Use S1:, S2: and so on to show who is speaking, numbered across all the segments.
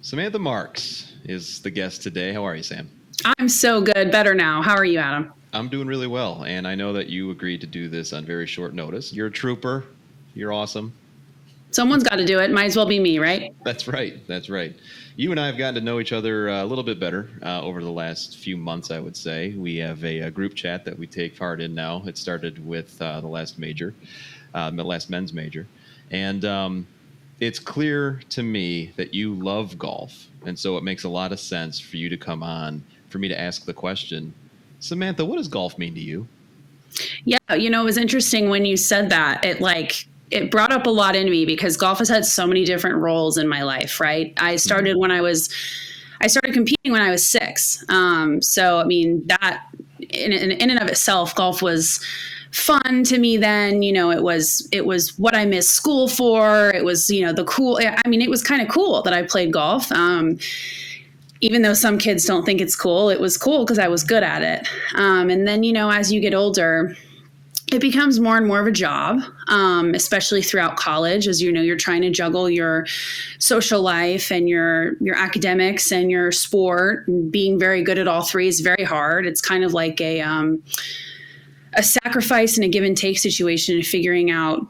S1: Samantha Marks is the guest today. How are you, Sam?
S2: I'm so good. Better now. How are you, Adam?
S1: I'm doing really well, and I know that you agreed to do this on very short notice. You're a trooper. You're awesome.
S2: Someone's got to do it. Might as well be me, right?
S1: That's right. That's right. You and I have gotten to know each other a little bit better over the last few months, I would say. We have a group chat that we take part in now. It started with the last men's major. And it's clear to me that you love golf. And so it makes a lot of sense for you to come on, for me to ask the question, Samantha, what does golf mean to you?
S2: Yeah, it was interesting when you said that. It brought up a lot in me because golf has had so many different roles in my life, right? I started competing when I was 6. So, I mean, that in and of itself, golf was fun to me then. It was what I missed school for. It was, it was kind of cool that I played golf. Even though some kids don't think it's cool, it was cool because I was good at it. And then, as you get older, it becomes more and more of a job, especially throughout college. As you know, you're trying to juggle your social life and your academics and your sport. And being very good at all three is very hard. It's kind of like a sacrifice and a give and take situation and figuring out,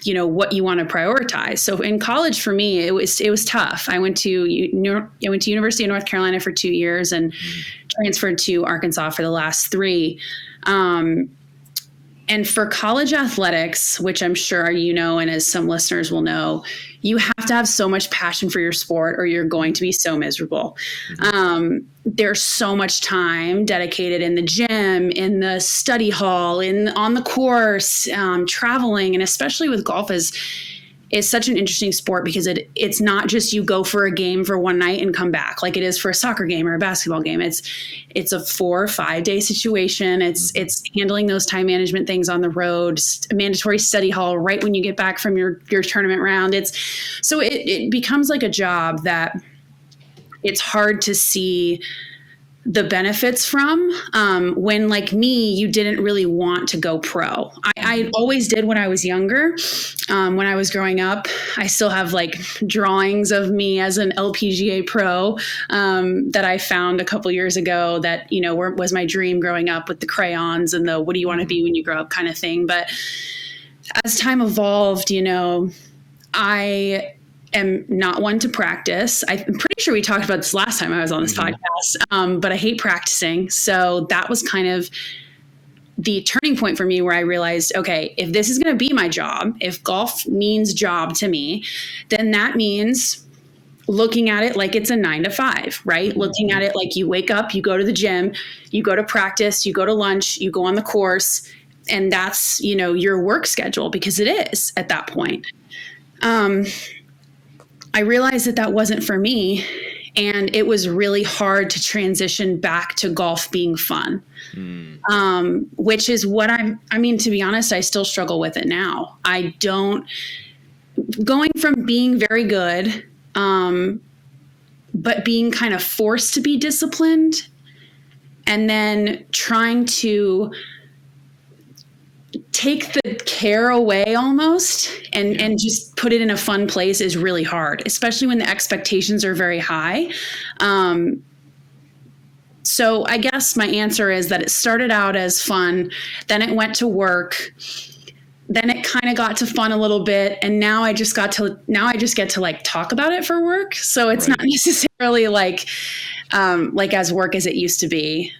S2: what you want to prioritize. So in college for me, it was tough. I went to University of North Carolina for 2 years and transferred to Arkansas for the last 3. And for college athletics, which I'm sure you know, and as some listeners will know, you have to have so much passion for your sport or you're going to be so miserable. There's so much time dedicated in the gym, in the study hall, on the course, traveling, and especially with golf is such an interesting sport because it's not just you go for a game for one night and come back like it is for a soccer game or a basketball game. It's a 4 or 5 day situation. It's handling those time management things on the road, mandatory study hall right when you get back from your tournament round. It becomes like a job that it's hard to see the benefits from when, like me, you didn't really want to go pro. I always did when I was younger. When I was growing up, I still have drawings of me as an LPGA pro that I found a couple years ago that, was my dream growing up with the crayons and the what do you want to be when you grow up kind of thing. But as time evolved, I am not one to practice. I'm pretty sure we talked about this last time I was on this podcast, but I hate practicing. So that was kind of the turning point for me where I realized, okay, if this is going to be my job, if golf means job to me, then that means looking at it like it's a 9 to 5, right? Looking at it like you wake up, you go to the gym, you go to practice, you go to lunch, you go on the course, and that's, your work schedule because it is at that point. I realized that wasn't for me, and it was really hard to transition back to golf being fun, which is what to be honest, I still struggle with it now. Going from being very good, but being kind of forced to be disciplined, and then trying to take the care away almost and just put it in a fun place is really hard, especially when the expectations are very high. So I guess my answer is that it started out as fun, then it went to work, then it kind of got to fun a little bit, and now I just get to talk about it for work. So it's not necessarily as work as it used to be.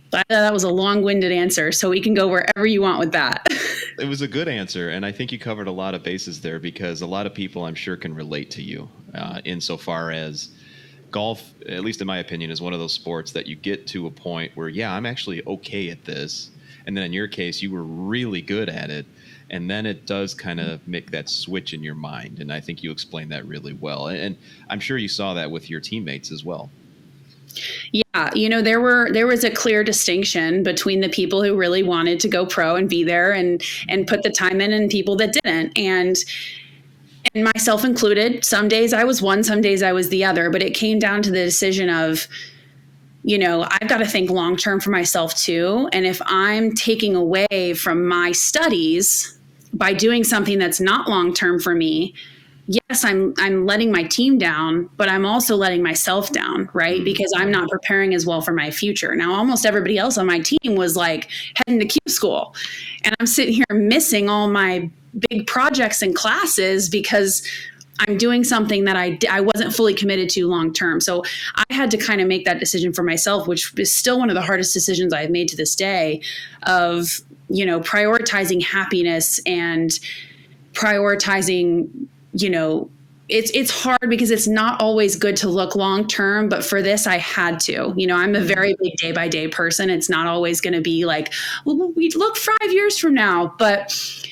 S2: But that was a long-winded answer, so we can go wherever you want with that.
S1: It was a good answer, and I think you covered a lot of bases there because a lot of people, I'm sure, can relate to you insofar as golf, at least in my opinion, is one of those sports that you get to a point where, I'm actually okay at this. And then in your case, you were really good at it. And then it does kind of make that switch in your mind. And I think you explained that really well. And I'm sure you saw that with your teammates as well.
S2: Yeah, there was a clear distinction between the people who really wanted to go pro and be there and put the time in and people that didn't. And myself included, some days I was one, some days I was the other, but it came down to the decision of, I've got to think long-term for myself too. And if I'm taking away from my studies by doing something that's not long-term for me, yes, I'm letting my team down, but I'm also letting myself down, right? Because I'm not preparing as well for my future. Now, almost everybody else on my team was like heading to Q school, and I'm sitting here missing all my big projects and classes because I'm doing something that I wasn't fully committed to long term. So I had to kind of make that decision for myself, which is still one of the hardest decisions I've made to this day, of, you know, prioritizing happiness and prioritizing, you know, it's hard because it's not always good to look long term, but for this I had to. You know, I'm a very big day by day person. It's not always going to be like, well, we look 5 years from now, but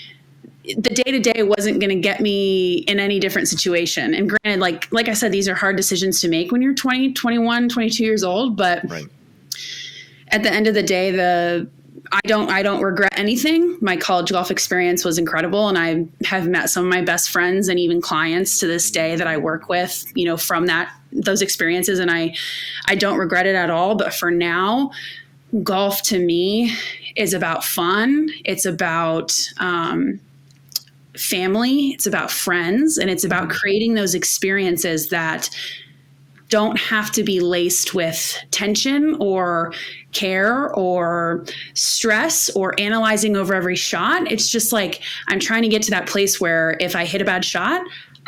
S2: the day to day wasn't going to get me in any different situation. And granted, like I said, these are hard decisions to make when you're 20, 21, 22 years old, but
S1: right.
S2: At the end of the day, I don't regret anything. My college golf experience was incredible, and I have met some of my best friends and even clients to this day that I work with, you know, from those experiences, and I don't regret it at all. But for now, golf to me is about fun. It's about family. It's about friends, and it's about creating those experiences that don't have to be laced with tension or care or stress or analyzing over every shot. It's just like, I'm trying to get to that place where if I hit a bad shot,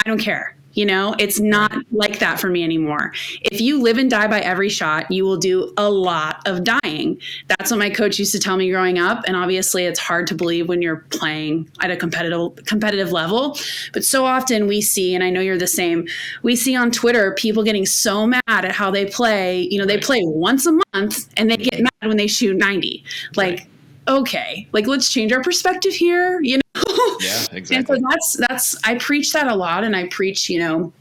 S2: I don't care. You know, it's not like that for me anymore. If you live and die by every shot, you will do a lot of dying. That's what my coach used to tell me growing up. And obviously it's hard to believe when you're playing at a competitive level. But so often we see, and I know you're the same, we see on Twitter people getting so mad at how they play. You know, they play once a month and they get mad when they shoot 90. Like, okay, like, let's change our perspective here, you know?
S1: Yeah, exactly.
S2: And so that's, I preach that a lot. And I preach, you know,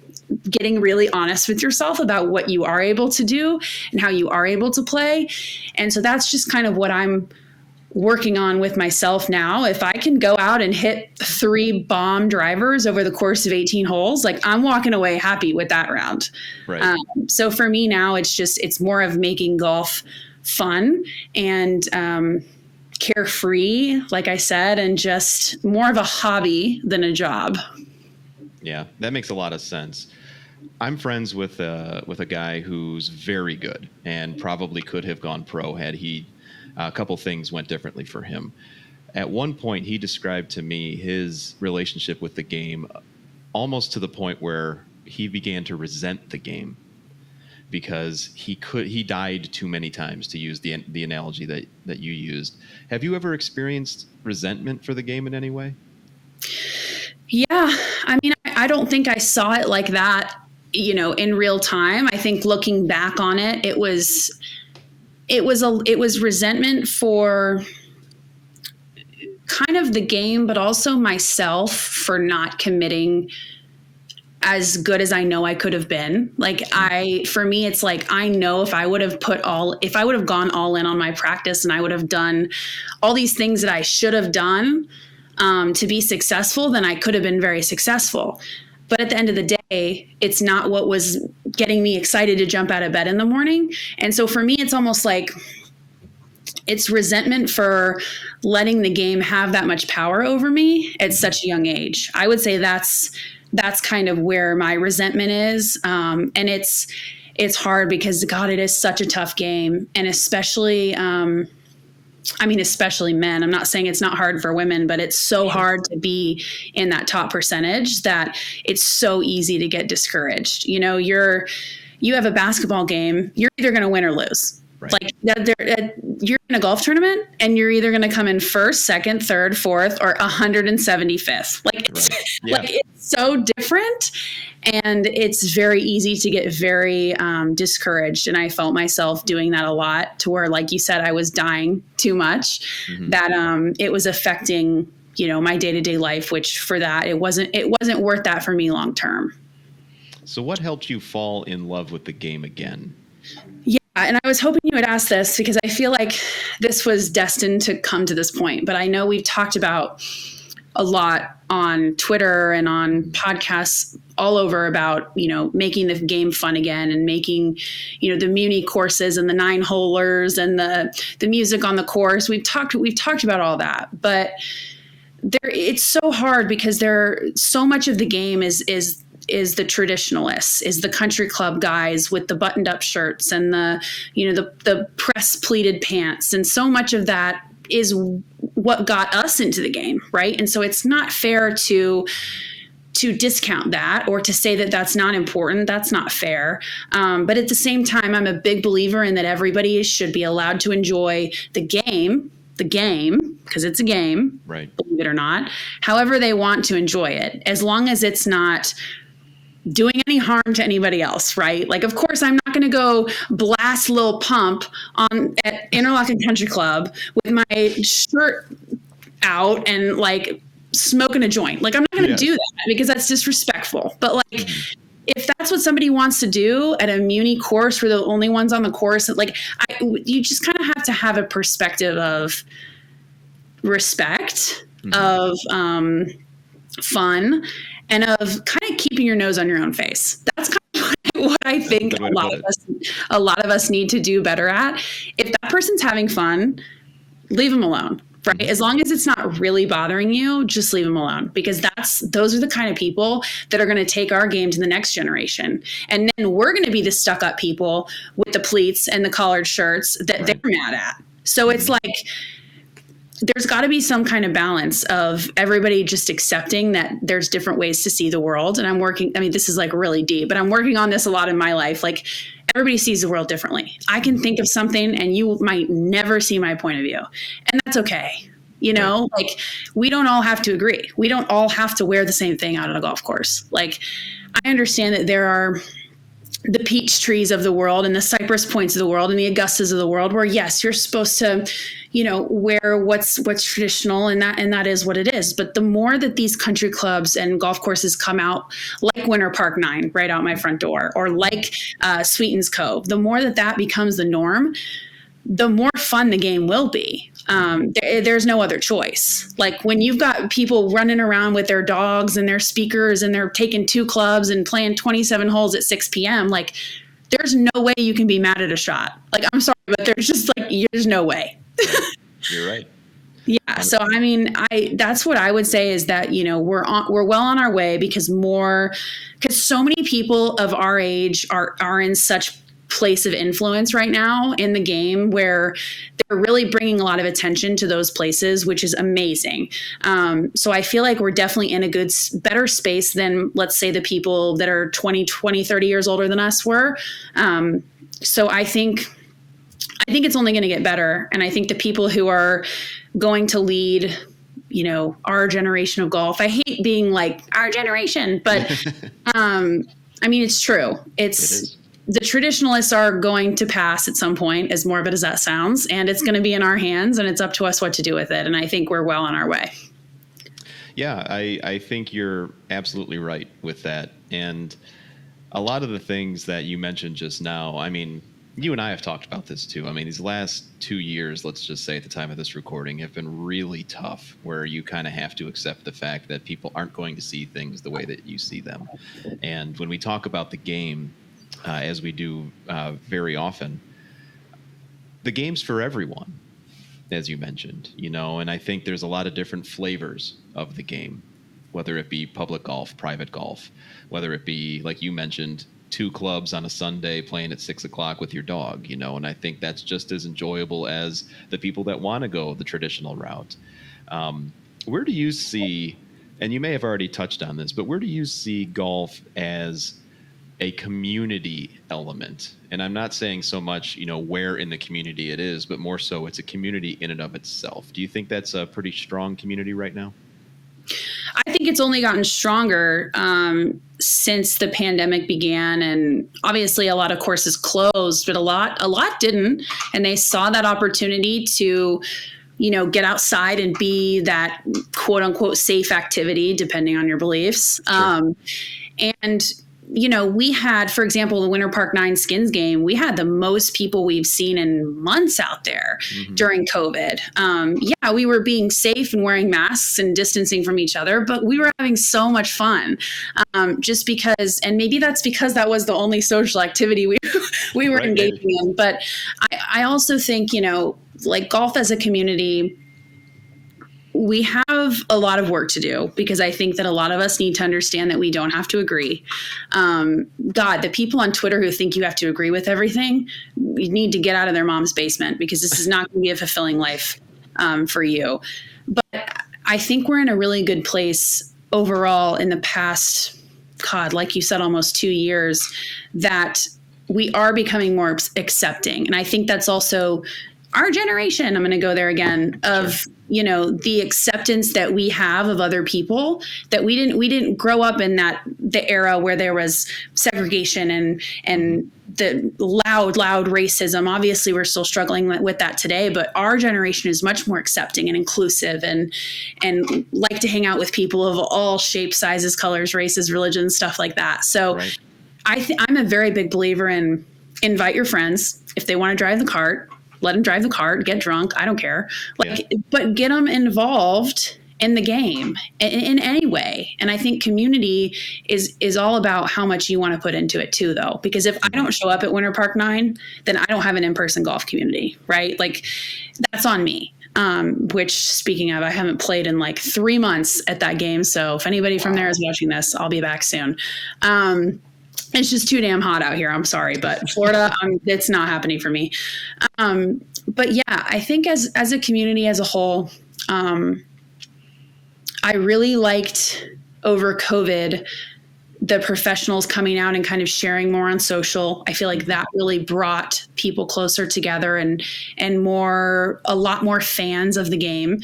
S2: getting really honest with yourself about what you are able to do and how you are able to play. And so that's just kind of what I'm working on with myself now. If I can go out and hit 3 bomb drivers over the course of 18 holes, like, I'm walking away happy with that round.
S1: Right.
S2: So for me now, it's more of making golf fun and, carefree, like I said, and just more of a hobby than a job.
S1: Yeah, that makes a lot of sense. I'm friends with a guy who's very good and probably could have gone pro had a couple things went differently for him. At one point, he described to me his relationship with the game almost to the point where he began to resent the game because he died too many times, to use the analogy that you used. Have you ever experienced resentment for the game in any way?
S2: Yeah. I mean, I don't think I saw it like that, you know, in real time. I think looking back on it, it was resentment for kind of the game, but also myself for not committing as good as I know I could have been. Like, for me, it's like, I know if I would have gone all in on my practice and I would have done all these things that I should have done to be successful, then I could have been very successful. But at the end of the day, it's not what was getting me excited to jump out of bed in the morning. And so for me, it's almost like it's resentment for letting the game have that much power over me at such a young age. I would say that's kind of where my resentment is. And it's hard because, God, it is such a tough game. And especially men. I'm not saying it's not hard for women, but it's so hard to be in that top percentage that it's so easy to get discouraged. You know, you have a basketball game, you're either going to win or lose. Right. Like, you're in a golf tournament and you're either going to come in first, second, third, fourth, or 175th. Like, it's, right. Yeah. Like, it's so different, and it's very easy to get very discouraged. And I felt myself doing that a lot, to where, like you said, I was dying too much, that it was affecting, you know, my day-to-day life, which for that, it wasn't worth that for me long term.
S1: So what helped you fall in love with the game again?
S2: Yeah. And I was hoping you would ask this, because I feel like this was destined to come to this point. But I know we've talked about a lot on Twitter and on podcasts all over about, you know, making the game fun again, and making, you know, the Muni courses and the 9-holers and the music on the course. We've talked about all that. But it's so hard because so much of the game is the traditionalists, is the country club guys with the buttoned up shirts and the press pleated pants. And so much of that is what got us into the game. Right. And so it's not fair to discount that or to say that that's not important. That's not fair. But at the same time, I'm a big believer in that everybody should be allowed to enjoy the game, because it's a game,
S1: right?
S2: Believe it or not, however they want to enjoy it, as long as it's not doing any harm to anybody else, right? Like, of course, I'm not going to go blast Lil Pump at Interlochen Country Club with my shirt out and like smoking a joint. Like, I'm not going to do that because that's disrespectful. But like, if that's what somebody wants to do at a Muni course, we're the only ones on the course. Like, you just kind of have to have a perspective of respect, of fun, and of kind of keeping your nose on your own face. That's kind of what I think a lot of us need to do better at. If that person's having fun, leave them alone. Right. As long as it's not really bothering you, just leave them alone, because those are the kind of people that are going to take our game to the next generation. And then we're going to be the stuck up people with the pleats and the collared shirts that they're mad at. So it's like, there's got to be some kind of balance of everybody just accepting that there's different ways to see the world. And this is like really deep, but I'm working on this a lot in my life. Like, everybody sees the world differently. I can think of something and you might never see my point of view. And that's okay. Like, we don't all have to agree. We don't all have to wear the same thing out on a golf course. Like, I understand that there are the peach trees of the world and the cypress points of the world and the Augustas of the world where, yes, you're supposed to, wear what's traditional, and that is what it is. But the more that these country clubs and golf courses come out like Winter Park 9 right out my front door, or like Sweetens Cove, the more that becomes the norm, the more fun the game will be. There's no other choice. Like, when you've got people running around with their dogs and their speakers and they're taking 2 clubs and playing 27 holes at 6 p.m., like, there's no way you can be mad at a shot. Like, I'm sorry, but there's no way.
S1: You're right.
S2: Yeah. So, that's what I would say is that, we're well on our way, because so many people of our age are in such place of influence right now in the game where they're really bringing a lot of attention to those places, which is amazing. So I feel like we're definitely in a better space than, let's say, the people that are 20, 30 years older than us were. So I think it's only going to get better. And I think the people who are going to lead, our generation of golf, I hate being like our generation, but it's true. It is. The traditionalists are going to pass at some point, as morbid as that sounds, and it's going to be in our hands, and it's up to us what to do with it. And I think we're well on our way.
S1: Yeah, I think you're absolutely right with that. And a lot of the things that you mentioned just now, you and I have talked about this too. These last 2 years, let's just say at the time of this recording, have been really tough, where you kind of have to accept the fact that people aren't going to see things the way that you see them. And when we talk about the game, as we do very often, the game's for everyone, as you mentioned, and I think there's a lot of different flavors of the game, whether it be public golf, private golf, whether it be, like you mentioned, 2 clubs on a Sunday playing at 6 o'clock with your dog, and I think that's just as enjoyable as the people that want to go the traditional route. Where do you see, and you may have already touched on this, but where do you see golf as a community element? And I'm not saying so much, where in the community it is, but more so it's a community in and of itself. Do you think that's a pretty strong community right now?
S2: I think it's only gotten stronger since the pandemic began, and obviously a lot of courses closed, but a lot didn't, and they saw that opportunity to get outside and be that quote unquote safe activity, depending on your beliefs. Sure. And we had, for example, the Winter Park 9 skins game, we had the most people we've seen in months out there during COVID. We were being safe and wearing masks and distancing from each other, but we were having so much fun just because, and maybe that's because that was the only social activity we were engaging in. But I also think, like golf as a community, we have a lot of work to do, because I think that a lot of us need to understand that we don't have to agree. God, the people on Twitter who think you have to agree with everything, you need to get out of their mom's basement, because this is not going to be a fulfilling life for you. But I think we're in a really good place overall in the past, God, like you said, almost 2 years, that we are becoming more accepting. And I think that's also our generation, I'm going to go there again, of, you know, the acceptance that we have of other people, that we didn't grow up in the era where there was segregation and the loud racism. Obviously, we're still struggling with that today, but our generation is much more accepting and inclusive and like to hang out with people of all shapes, sizes, colors, races, religions, stuff like that. So right. I'm a very big believer in invite your friends. If they want to drive the cart, let them drive the cart, get drunk. I don't care. But get them involved in the game in any way. And I think community is all about how much you want to put into it too, though, because if I don't show up at Winter Park 9, then I don't have an in-person golf community, right? Like, that's on me. Which, speaking of, I haven't played in like 3 months at that game. So if anybody from there is watching this, I'll be back soon. It's just too damn hot out here. I'm sorry, but Florida, it's not happening for me. But yeah, I think as a community as a whole, I really liked over COVID the professionals coming out and kind of sharing more on social. I feel like that really brought people closer together and a lot more fans of the game,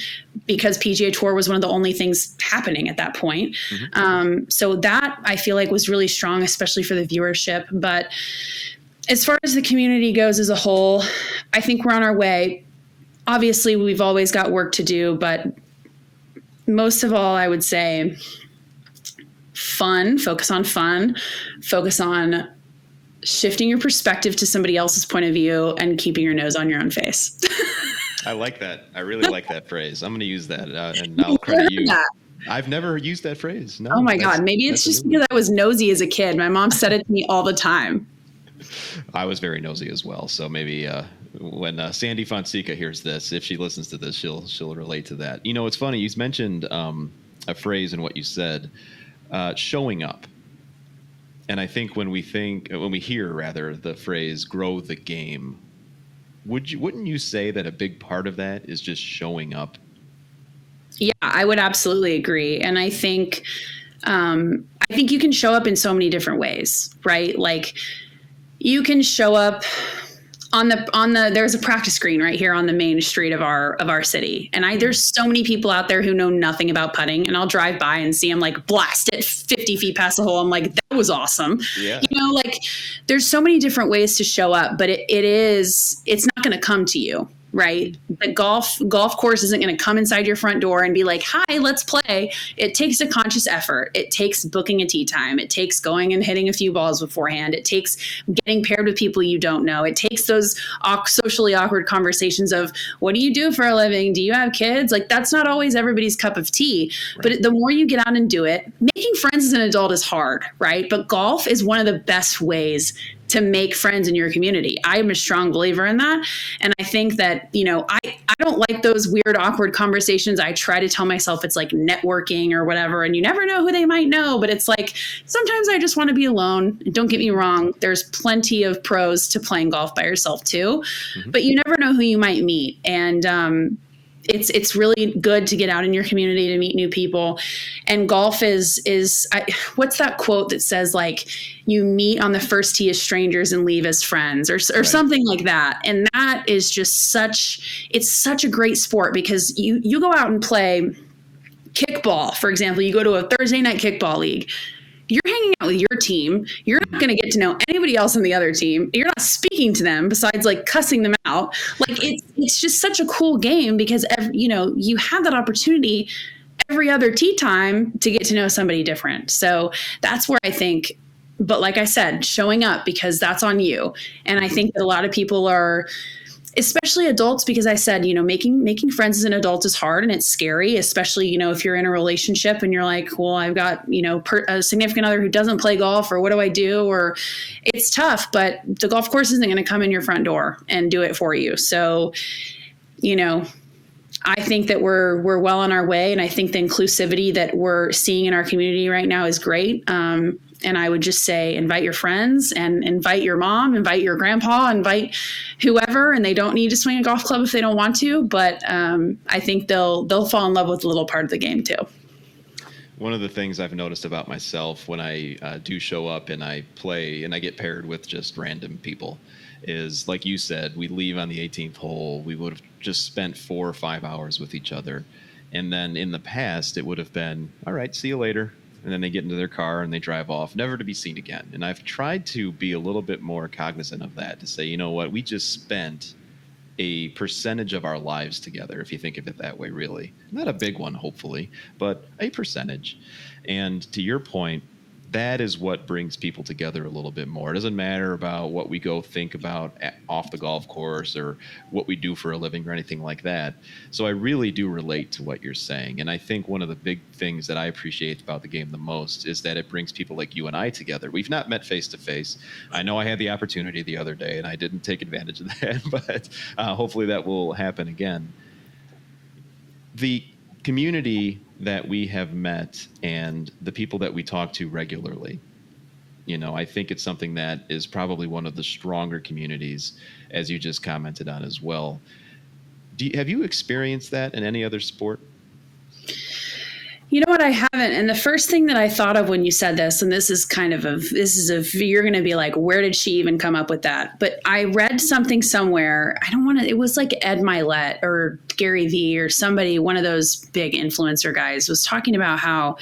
S2: because PGA Tour was one of the only things happening at that point. Mm-hmm. So that I feel like was really strong, especially for the viewership. But as far as the community goes as a whole, I think we're on our way. Obviously, we've always got work to do, but most of all, I would say focus on shifting your perspective to somebody else's point of view and keeping your nose on your own face.
S1: I like that. I really like that phrase. I'm going to use that and I'll credit you. I've never used that phrase. No,
S2: oh my God. Maybe it's just because I was nosy as a kid. My mom said it to me all the time.
S1: I was very nosy as well. So maybe when Sandy Fonseca hears this, if she listens to this, she'll relate to that. You know, it's funny. You mentioned a phrase in what you said. Showing up. And I think when we hear the phrase grow the game, wouldn't you say that a big part of that is just showing up?
S2: Yeah, I would absolutely agree. And I think you can show up in so many different ways, right? Like, you can show up on the there's a practice green right here on the main street of our city. And there's so many people out there who know nothing about putting, and I'll drive by and see them like blast it 50 feet past the hole. I'm like, that was awesome. Yeah. You know, like, there's so many different ways to show up, but it's not going to come to you. Right. The golf course isn't going to come inside your front door and be like, hi, let's play. It takes a conscious effort. It takes booking a tee time. It takes going and hitting a few balls beforehand. It takes getting paired with people you don't know. It takes those socially awkward conversations of, what do you do for a living? Do you have kids? Like, that's not always everybody's cup of tea. Right. But the more you get out and do it, making friends as an adult is hard, right? But golf is one of the best ways to make friends in your community. I am a strong believer in that. And I think that, you know, I don't like those weird, awkward conversations. I try to tell myself it's like networking or whatever, and you never know who they might know. But it's like, sometimes I just want to be alone. Don't get me wrong. There's plenty of pros to playing golf by yourself too, but you never know who you might meet. And, it's really good to get out in your community to meet new people. And golf is what's that quote that says, like, you meet on the first tee as strangers and leave as friends, or right. Something like that. And that is just such a great sport, because you go out and play kickball, for example. You go to a Thursday night kickball league. You're hanging out with your team. You're not going to get to know anybody else on the other team. You're not speaking to them besides like cussing them out. Like, it's just such a cool game, because you have that opportunity every other tee time to get to know somebody different. So that's where I think, but like I said, showing up, because that's on you. And I think that a lot of people are, especially adults, because I said, you know, making friends as an adult is hard and it's scary, especially, you know, if you're in a relationship and you're like, well, I've got, you know, a significant other who doesn't play golf, or what do I do? Or it's tough, but the golf course isn't going to come in your front door and do it for you. So, you know, I think that we're well on our way, and I think the inclusivity that we're seeing in our community right now is great. And I would just say, invite your friends and invite your mom, invite your grandpa, invite whoever, and they don't need to swing a golf club if they don't want to. But I think they'll fall in love with a little part of the game too.
S1: One of the things I've noticed about myself when I do show up and I play and I get paired with just random people is, like you said, we leave on the 18th hole. We would have just spent 4 or 5 hours with each other. And then in the past, it would have been, all right, see you later. And then they get into their car and they drive off, never to be seen again. And I've tried to be a little bit more cognizant of that, to say, you know what, we just spent a percentage of our lives together, if you think of it that way, really. Not a big one, hopefully, but a percentage. And to your point, that is what brings people together a little bit more. It doesn't matter about what we go think about off the golf course or what we do for a living or anything like that. So I really do relate to what you're saying. And I think one of the big things that I appreciate about the game the most is that it brings people like you and I together. We've not met face to face. I know I had the opportunity the other day and I didn't take advantage of that, but hopefully that will happen again. The community that we have met and the people that we talk to regularly, I think it's something that is probably one of the stronger communities, as you just commented on as well. Have you experienced that in any other sport?
S2: You know what? I haven't. And the first thing that I thought of when you said this, and you're going to be like, where did she even come up with that? But I read something somewhere. It was like Ed Milet or Gary Vee or somebody, one of those big influencer guys, was talking about how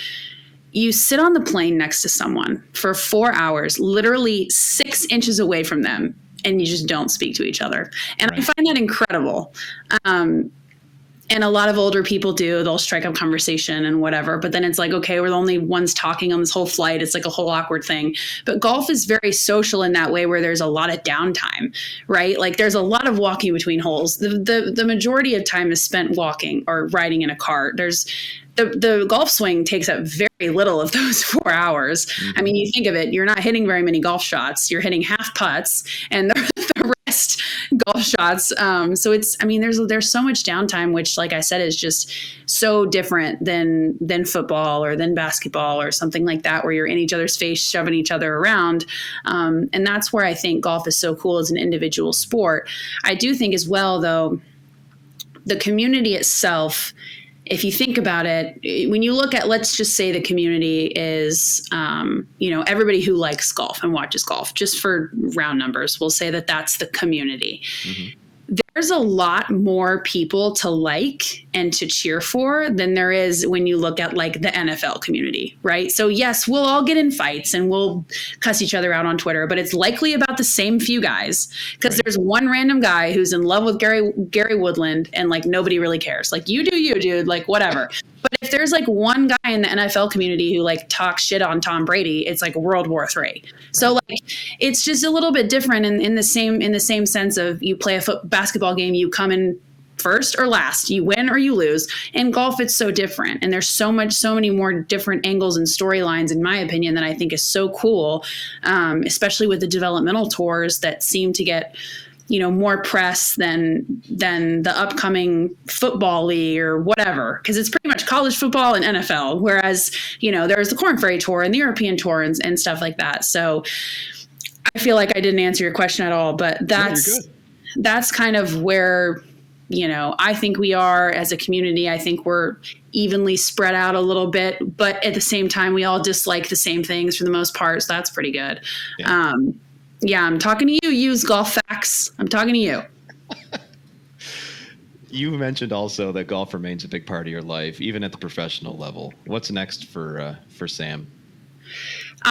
S2: you sit on the plane next to someone for 4 hours, literally 6 inches away from them, and you just don't speak to each other. And right. I find that incredible. And a lot of older people do. They'll strike up conversation and whatever. But then it's like, okay, we're the only ones talking on this whole flight. It's like a whole awkward thing. But golf is very social in that way, where there's a lot of downtime, right? Like there's a lot of walking between holes. The majority of time is spent walking or riding in a cart. The golf swing takes up very little of those 4 hours. Mm-hmm. I mean, you think of it, you're not hitting very many golf shots. You're hitting half putts and the rest golf shots. So there's so much downtime, which, like I said, is just so different than football or than basketball or something like that, where you're in each other's face, shoving each other around. And that's where I think golf is so cool as an individual sport. I do think as well, though, the community itself, if you think about it, when you look at, let's just say the community is, everybody who likes golf and watches golf, just for round numbers, we'll say that that's the community. Mm-hmm. There's a lot more people to like and to cheer for than there is when you look at like the NFL community, right? So yes, we'll all get in fights and we'll cuss each other out on Twitter, but it's likely about the same few guys, because right. There's one random guy who's in love with Gary Woodland and like nobody really cares. Like, you do you, dude, like whatever. But if there's like one guy in the NFL community who like talks shit on Tom Brady, it's like World War III. So like it's just a little bit different in the same sense of, you play a basketball game, you come in first or last, you win or you lose. In golf, it's so different, and there's so many more different angles and storylines, in my opinion, that I think is so cool, especially with the developmental tours that seem to get more press than the upcoming football league or whatever, because it's pretty much college football and NFL. Whereas, there's the Corn Ferry Tour and the European Tour and stuff like that. So I feel like I didn't answer your question at all, but that's kind of where, I think we are as a community. I think we're evenly spread out a little bit, but at the same time, we all dislike the same things for the most part. So that's pretty good. Yeah. Yeah, I'm talking to you. Use golf facts. I'm talking to you.
S1: You mentioned also that golf remains a big part of your life, even at the professional level. What's next for Sam?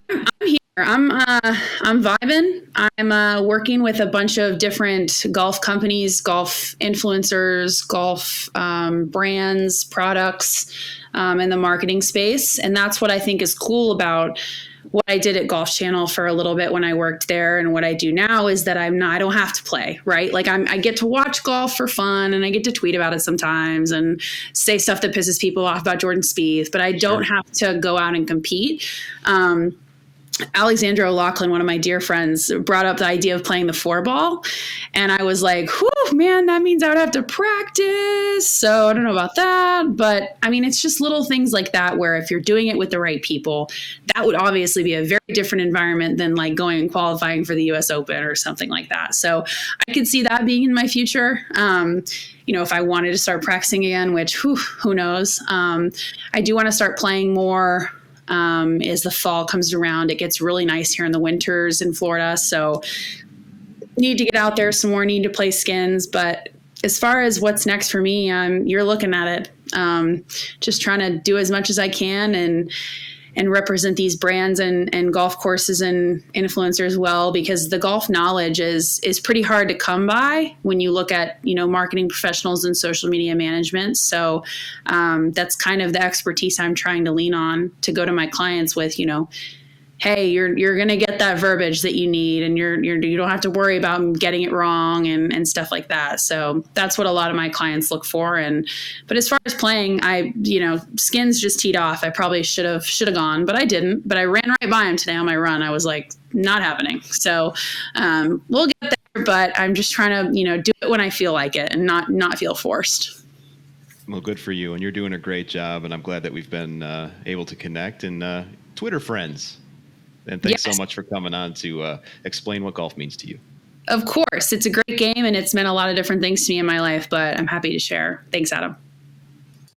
S2: I'm here. I'm vibing. I'm working with a bunch of different golf companies, golf influencers, golf brands, products in the marketing space, and that's what I think is cool about what I did at Golf Channel for a little bit when I worked there, and what I do now is that I don't have to play, right? Like I get to watch golf for fun, and I get to tweet about it sometimes and say stuff that pisses people off about Jordan Spieth, but I don't have to go out and compete. Alexandra O'Loughlin, one of my dear friends, brought up the idea of playing the 4-ball. And I was like, whew, man, that means I would have to practice. So I don't know about that. But I mean, it's just little things like that where if you're doing it with the right people, that would obviously be a very different environment than like going and qualifying for the US Open or something like that. So I could see that being in my future. If I wanted to start practicing again, which who knows? I do want to start playing more as the fall comes around. It gets really nice here in the winters in Florida. So need to get out there some more, need to play skins. But as far as what's next for me, you're looking at it. Just trying to do as much as I can and represent these brands and golf courses and influencers well, because the golf knowledge is pretty hard to come by when you look at, marketing professionals and social media management. So that's kind of the expertise I'm trying to lean on to go to my clients with, hey, you're going to get that verbiage that you need, and you don't have to worry about getting it wrong and stuff like that. So that's what a lot of my clients look for. But as far as playing, skins just teed off. I probably should have gone, but I didn't. But I ran right by him today on my run. I was like, not happening. So we'll get there, but I'm just trying to, do it when I feel like it and not feel forced.
S1: Well, good for you. And you're doing a great job. And I'm glad that we've been able to connect and Twitter friends. And thanks so much for coming on to explain what golf means to you.
S2: Of course. It's a great game, and it's meant a lot of different things to me in my life, but I'm happy to share. Thanks, Adam.